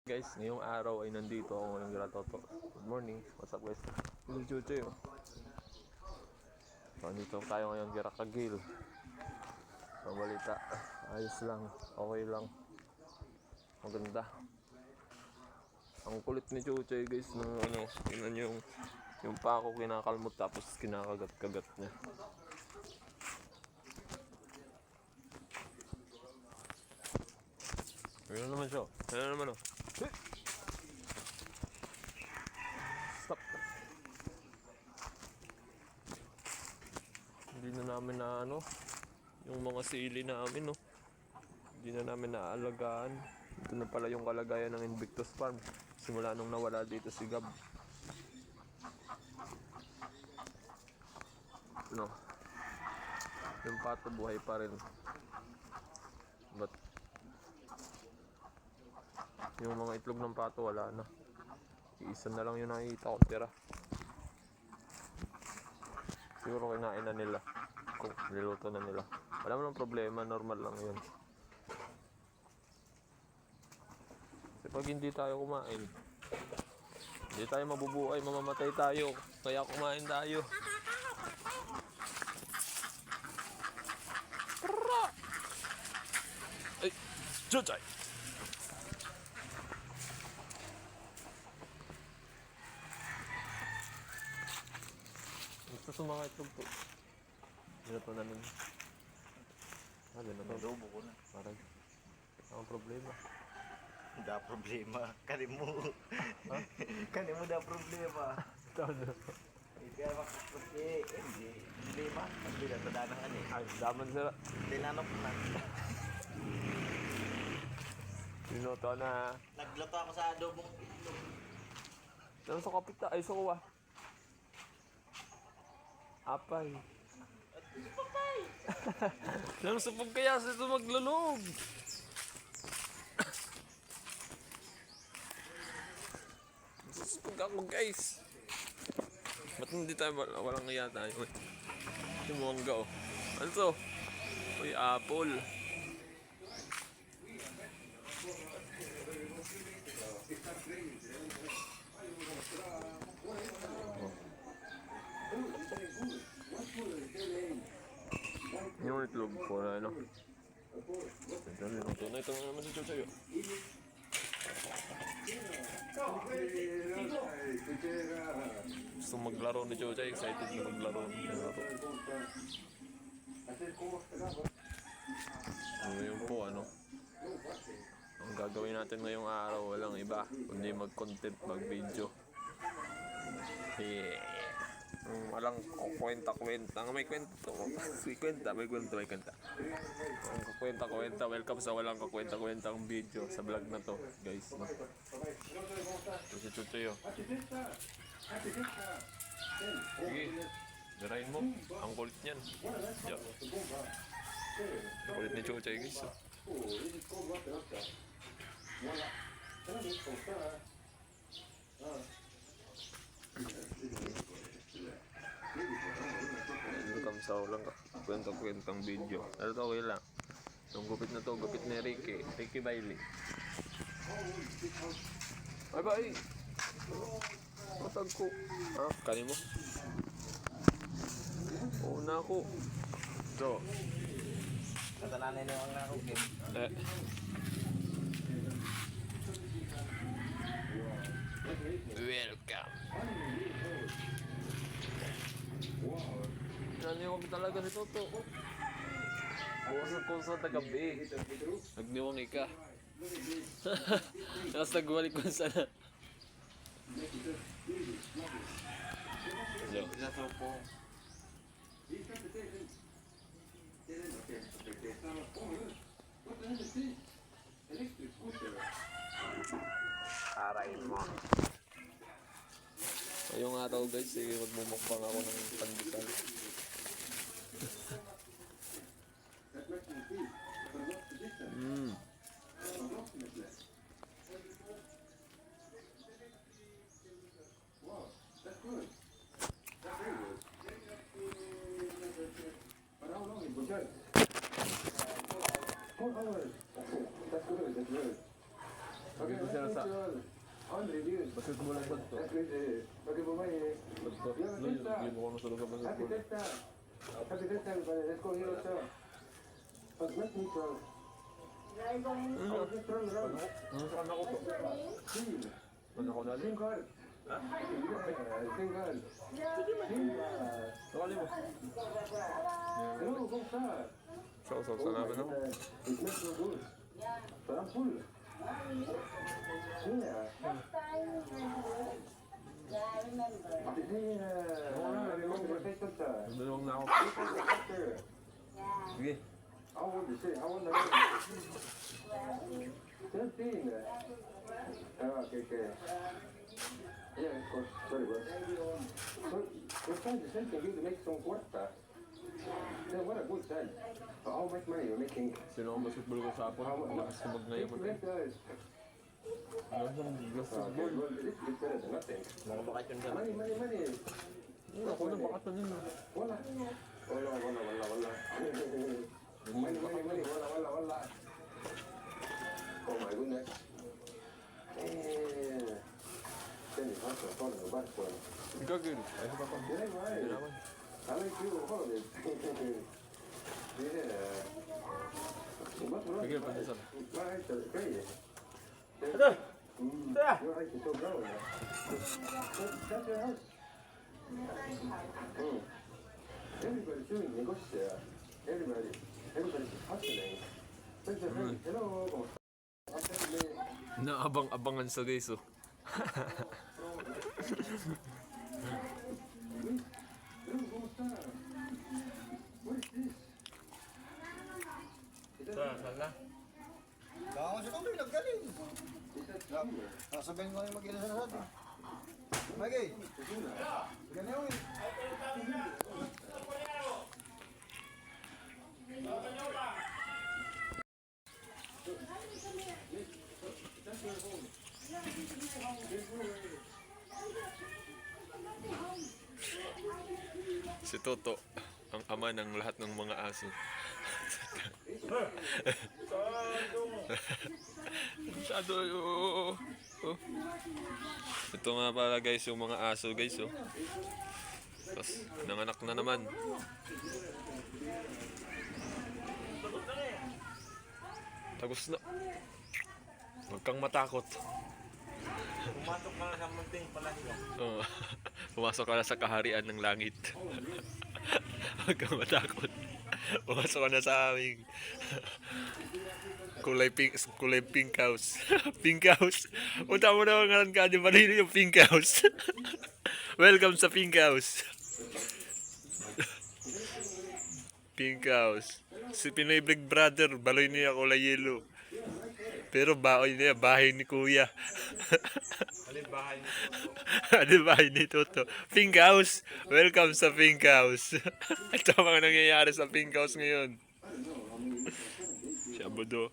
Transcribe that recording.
Guys, ngayong araw ay nandito ako ngayong Gratoto. Good morning, what's up guys? Hello Chuchoy oh. So, nandito tayo ngayon Gira Kagil. Ang balita, ayos lang, okay lang. Maganda. Ang kulit ni Chuchoy guys ng ano, tingnan nyo yung pako kinakalmot tapos kinakagat-kagat niya. Ayun naman siya, ayun naman oh. Stop. Hindi na namin na ano, yung mga sili namin no. Hindi na namin naalagaan. Ito na pala yung kalagayan ng Invictus Farm. Simula nung nawala dito si Gab. No. Yung pato buhay pa rin. But yung mga itlog ng pato wala na. Iisa na lang yung nakikita ko tira. Siguro kinain na nila. Kung niluto na nila. Wala mo ng problema, normal lang yun. Kasi pag hindi tayo kumain, hindi tayo mabubuhay, mamamatay tayo. Kaya kumain tayo. Ay! Chuchay! Gusto mga itlog po. Niluto na nun. Ganun na. Adobo ko na. Parang ang problema. Da problema. Kanimu. Ha? Kanimu da problema. Tama. Hindi ako hindi. Hindi ba? Hindi na ito danang ano eh. Ay, daman sila. Tinanap na. Niluto na. Nagluto ako sa adobong itlog. Ano sa kapita? Ay, sa kuwa. Apay. Nang sabog kaya sa ito maglulog. Sabog ako guys. Ba't hindi tayo walang iya tayo? Yung mongga oh. Ano to? Uy, apple. Yung itlog ko na ano. Ito na ito naman si Chuchoy. Gusto maglaro ni Chuchoy, excited na maglaro. Ngayon po ano. Ang gagawin natin ngayong araw walang iba kundi mag-content, mag-video. Yeah. Walang kwenta-kwenta. May kwento. May kwenta. Ang kwenta-kwenta. Welcome sa walang kwenta-kwentang video sa vlog na to, guys. No? Ito si Chuchoy. Sige. Dirahin mo. Ang kulit niyan. Yeah. Ang kulit ni Chuchoy, guys. Welcome sa walang kwenta-kwentang video. Pero to okay lang. Yung gupit na to, gupit ni Ricky Bailey. Bye bye! Matag ko. Ha? Kanin mo? Oo na ako. So. Katananin na ang narugin. Welcome. Naniwag talaga ni Toto. Buwasan ko sa tagabi. Nagniwang ka. Tapos nagbalik ko sana. Hello. Nasupo. Aray mo. Ngayong araw guys, magmumukbang ako ng pandesal. Sabi ko siya siya sa basketball ang bato. Bato. Hindi mo ko nasulog ang basketball. Ano sa kanak ko to? Ano ko dali? Nakali mo. Sa namin ako. Dalawang na ako. Sige. How old is it? How old are you? 13. Oh, okay, okay. Yeah, of course. Very well. So, you're trying to send you to make some cuarta. Yeah, what a good time. How much money you're making? Sino ang basketball ko sa hapon? Lakas ko magnayam mo. Make guys. Ano siyang Okay, basketball? well, this is better than nothing. Nakabakasyon ka na. Money, money, money. Ako na bakatan yun. Wala. Wala, wala, wala, wala. Money, money, money. Wala, wala, wala. Oh my goodness. Then you have to follow the back one. Ikaw, Gil. Ayos pa pa. Yeah, right. naman. I like you, hold it. Yeah. Sige, pandisan. Right, okay. Ito! Your eyes are so brown. That's your house. Everybody's doing negocio. Everybody's hustling. Hello, ¿cómo estás? Naabang-abangan sa guys, oh. Hello, ¿cómo estás? What is this? Saan na? Baka ko sa tubig, naggaling. Is that summer? Sasabihin ko na yung mag-ilan sa atin. Magay, ganyan yun. Si Toto, ang ama ng lahat ng mga aso. Masyado, oh. Ito nga pala guys, yung mga aso guys, oh. Tapos, nanganak na naman. Tagos na. Huwag kang matakot. Pumasok ka na sa munting palasyo. Oo. Pumasok ka na sa kaharian ng langit. Huwag kang matakot. Pumasok ka na sa aming kulay pink house. Pink house. Punta mo na ngalan ka, di ba rin yung pink house? Welcome sa pink house. Pink house. Si Pinoy Big Brother, baloy niya kulay yellow. Pero baoy niya, bahay ni Kuya. Alin bahay niyo? Ano ba ni Toto? Pink House! Welcome sa Pink House! Ito ang mga nangyayari sa Pink House ngayon. Si Abudo.